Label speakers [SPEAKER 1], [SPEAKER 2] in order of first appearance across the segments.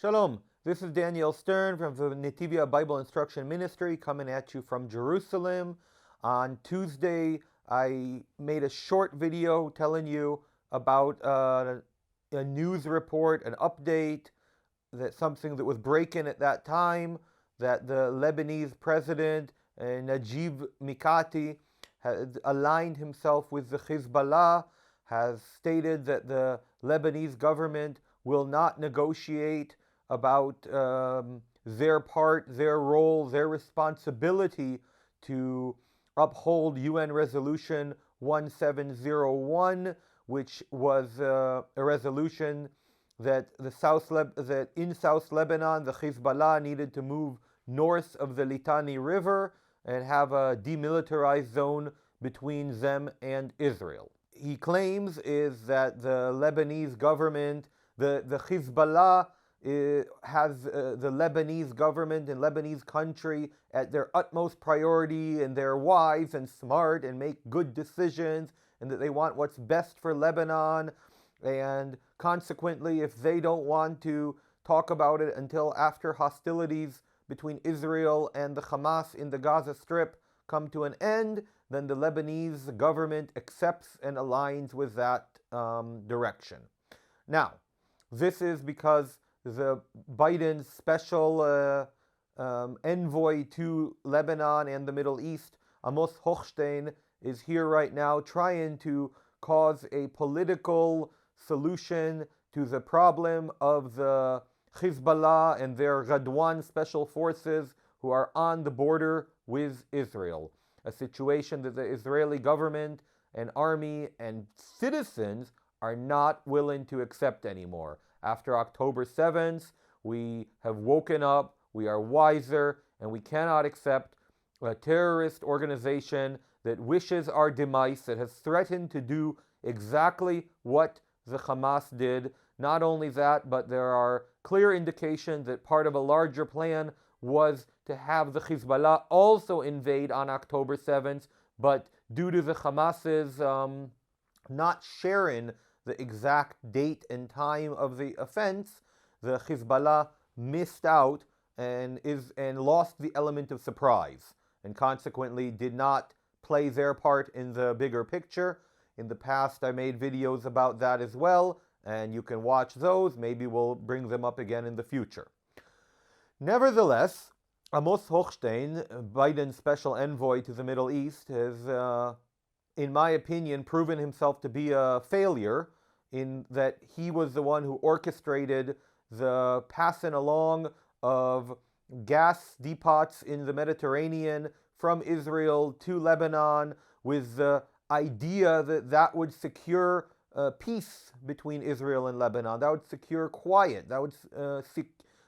[SPEAKER 1] Shalom, this is Daniel Stern from the Netivyah Bible Instruction Ministry coming at you from Jerusalem. On Tuesday, I made a short video telling you about a news report, an update, that something that was breaking at that time, that the Lebanese president, Netivyah Mikati, had aligned himself with the Hezbollah, has stated that the Lebanese government will not negotiate about their part, their role, their responsibility to uphold UN Resolution 1701, which was a resolution that in South Lebanon, the Hezbollah needed to move north of the Litani River and have a demilitarized zone between them and Israel. He claims is that the Lebanese government, the Hezbollah has the Lebanese government and Lebanese country at their utmost priority, and they're wise and smart and make good decisions, and that they want what's best for Lebanon, and consequently, if they don't want to talk about it until after hostilities between Israel and the Hamas in the Gaza Strip come to an end, then the Lebanese government accepts and aligns with that direction. Now, this is because the Biden's special envoy to Lebanon and the Middle East, Amos Hochstein, is here right now trying to cause a political solution to the problem of the Hezbollah and their Radwan special forces who are on the border with Israel. A situation that the Israeli government and army and citizens are not willing to accept anymore. After October 7th, we have woken up, we are wiser, and we cannot accept a terrorist organization that wishes our demise, that has threatened to do exactly what the Hamas did. Not only that, but there are clear indications that part of a larger plan was to have the Hezbollah also invade on October 7th, but due to the Hamas's not sharing the exact date and time of the offense, the Hezbollah missed out and lost the element of surprise, and consequently did not play their part in the bigger picture. In the past, I made videos about that as well, and you can watch those. Maybe we'll bring them up again in the future. Nevertheless, Amos Hochstein, Biden's special envoy to the Middle East, has, in my opinion, proven himself to be a failure, in that he was the one who orchestrated the passing along of gas depots in the Mediterranean from Israel to Lebanon, with the idea that that would secure peace between Israel and Lebanon. That would secure quiet. That would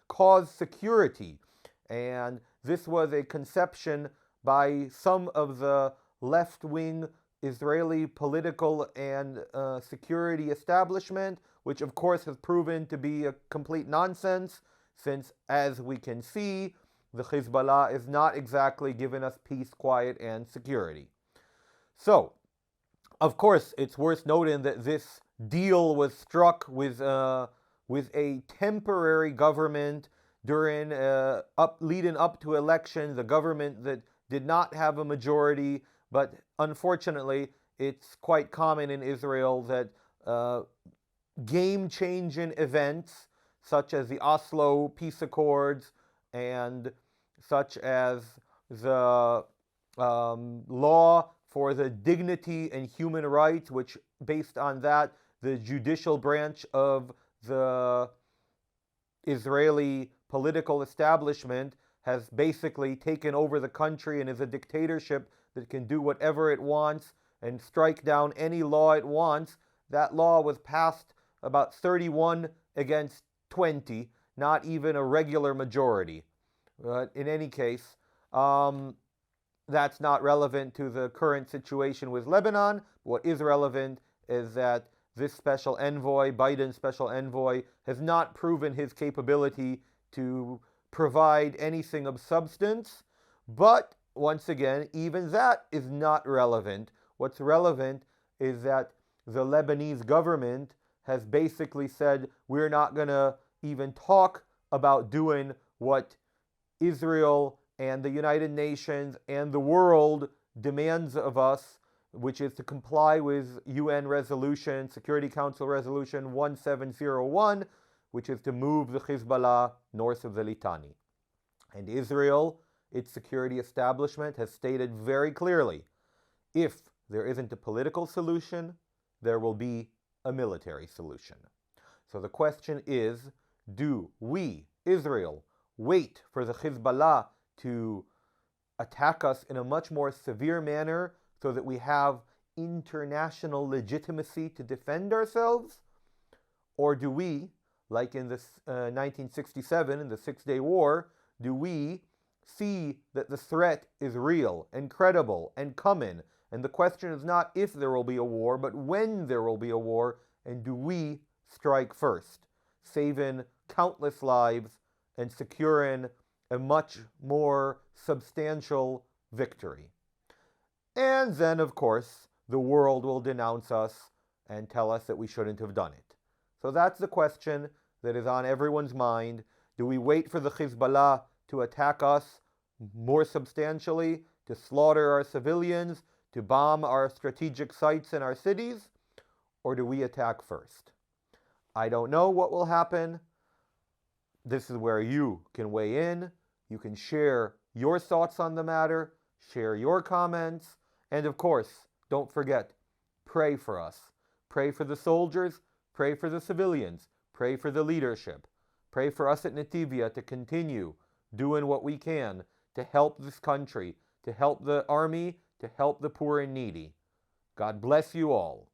[SPEAKER 1] cause security. And this was a conception by some of the left-wing Israeli political and security establishment, which of course has proven to be a complete nonsense, since, as we can see, the Hezbollah is not exactly giving us peace, quiet, and security. So, of course, it's worth noting that this deal was struck with a temporary government during leading up to elections, a government that did not have a majority. But unfortunately, it's quite common in Israel that game-changing events, such as the Oslo Peace Accords and such as the law for the dignity and human rights, which, based on that, the judicial branch of the Israeli political establishment has basically taken over the country and is a dictatorship that can do whatever it wants and strike down any law it wants. That law was passed about 31 against 20, not even a regular majority. But in any case, that's not relevant to the current situation with Lebanon. What is relevant is that this special envoy, Biden's special envoy, has not proven his capability to provide anything of substance. But once again, even that is not relevant. What's relevant is that the Lebanese government has basically said, we're not going to even talk about doing what Israel and the United Nations and the world demands of us, which is to comply with UN resolution, Security Council resolution 1701, which is to move the Hezbollah north of the Litani. And Israel, its security establishment, has stated very clearly, if there isn't a political solution, there will be a military solution. So the question is, do we, Israel, wait for the Hezbollah to attack us in a much more severe manner so that we have international legitimacy to defend ourselves? Or do we, like in this 1967, in the Six-Day War, do we see that the threat is real and credible and coming? And the question is not if there will be a war, but when there will be a war, and do we strike first, saving countless lives and securing a much more substantial victory. And then, of course, the world will denounce us and tell us that we shouldn't have done it. So that's the question that is on everyone's mind. Do we wait for the Hezbollah to attack us more substantially, to slaughter our civilians, to bomb our strategic sites in our cities, or do we attack first? I don't know what will happen. This is where you can weigh in. You can share your thoughts on the matter, share your comments, and of course, don't forget, pray for us. Pray for the soldiers, pray for the civilians, pray for the leadership. Pray for us at Netivyah to continue doing what we can to help this country, to help the army, to help the poor and needy. God bless you all.